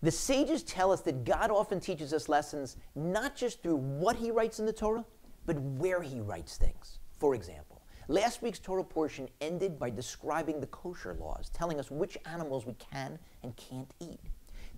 The sages tell us that God often teaches us lessons not just through what he writes in the Torah, but where he writes things. For example, last week's Torah portion ended by describing the kosher laws, telling us which animals we can and can't eat.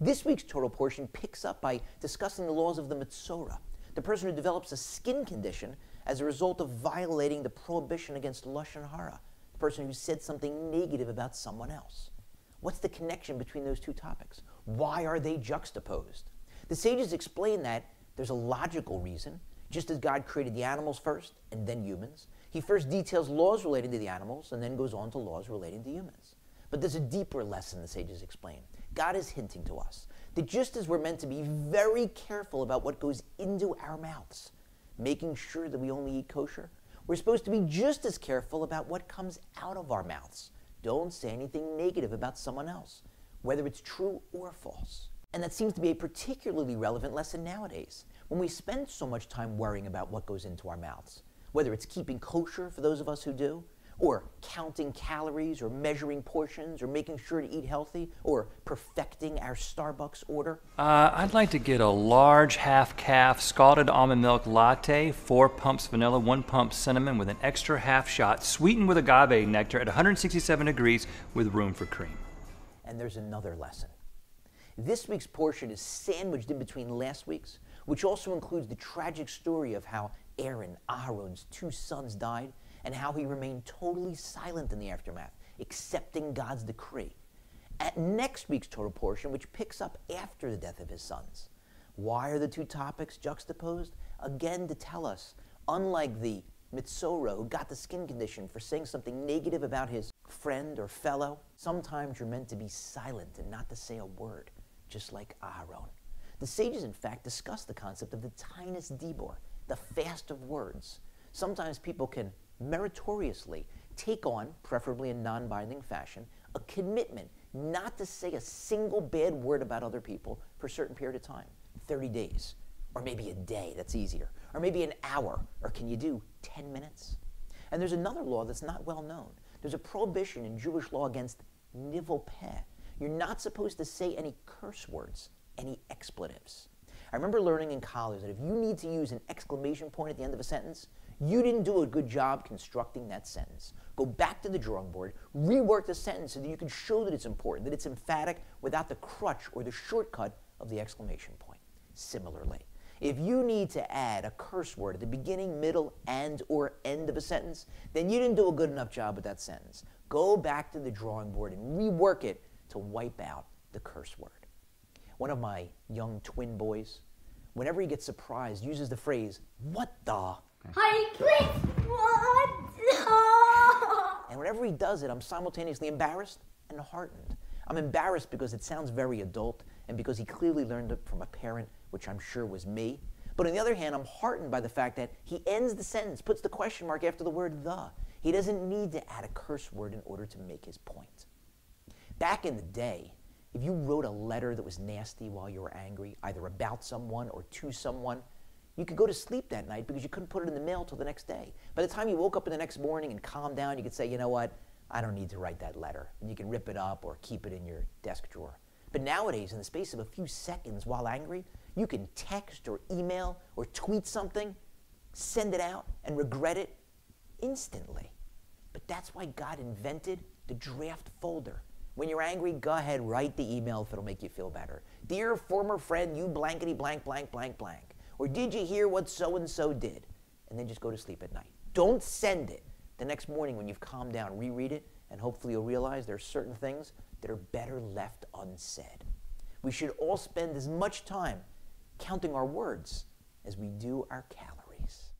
This week's Torah portion picks up by discussing the laws of the Metzora, the person who develops a skin condition as a result of violating the prohibition against Lashon Hara, the person who said something negative about someone else. What's the connection between those two topics? Why are they juxtaposed? The sages explain that there's a logical reason. Just as God created the animals first and then humans, he first details laws relating to the animals and then goes on to laws relating to humans. But there's a deeper lesson, the sages explain. God is hinting to us that just as we're meant to be very careful about what goes into our mouths, making sure that we only eat kosher, we're supposed to be just as careful about what comes out of our mouths. Don't say anything negative about someone else, whether it's true or false. And that seems to be a particularly relevant lesson nowadays, when we spend so much time worrying about what goes into our mouths, whether it's keeping kosher for those of us who do, or counting calories, or measuring portions, or making sure to eat healthy, or perfecting our Starbucks order. I'd like to get a large half-calf scalded almond milk latte, 4 pumps vanilla, 1 pump cinnamon with an extra half shot, sweetened with agave nectar at 167 degrees with room for cream. And there's another lesson. This week's portion is sandwiched in between last week's, which also includes the tragic story of how Aharon's 2 sons died, and how he remained totally silent in the aftermath, accepting God's decree. At next week's Torah portion, which picks up after the death of his sons. Why are the two topics juxtaposed? Again, to tell us, unlike the Metzora who got the skin condition for saying something negative about his friend or fellow, sometimes you're meant to be silent and not to say a word, just like Aharon. The sages, in fact, discuss the concept of the Tainus Dibor, the fast of words. Sometimes people can meritoriously take on, preferably in non-binding fashion, a commitment not to say a single bad word about other people for a certain period of time, 30 days, or maybe a day, that's easier, or maybe an hour, or can you do 10 minutes? And there's another law that's not well known. There's a prohibition in Jewish law against nivel peh. You're not supposed to say any curse words, any expletives. I remember learning in college that if you need to use an exclamation point at the end of a sentence, you didn't do a good job constructing that sentence. Go back to the drawing board, rework the sentence so that you can show that it's important, that it's emphatic without the crutch or the shortcut of the exclamation point. Similarly, if you need to add a curse word at the beginning, middle, and or end of a sentence, then you didn't do a good enough job with that sentence. Go back to the drawing board and rework it to wipe out the curse word. One of my young twin boys, whenever he gets surprised, uses the phrase, "What the?" Hi, please. What? And whenever he does it, I'm simultaneously embarrassed and heartened. I'm embarrassed because it sounds very adult and because he clearly learned it from a parent, which I'm sure was me. But on the other hand, I'm heartened by the fact that he ends the sentence, puts the question mark after the word the. He doesn't need to add a curse word in order to make his point. Back in the day, if you wrote a letter that was nasty while you were angry, either about someone or to someone, you could go to sleep that night because you couldn't put it in the mail till the next day. By the time you woke up in the next morning and calmed down, you could say, you know what, I don't need to write that letter. And you can rip it up or keep it in your desk drawer. But nowadays, in the space of a few seconds while angry, you can text or email or tweet something, send it out, and regret it instantly. But that's why God invented the draft folder. When you're angry, go ahead, write the email if it'll make you feel better. Dear former friend, you blankety blank blank blank blank. Or did you hear what so-and-so did? And then just go to sleep at night. Don't send it. The next morning when you've calmed down, reread it, and hopefully you'll realize there are certain things that are better left unsaid. We should all spend as much time counting our words as we do our calories.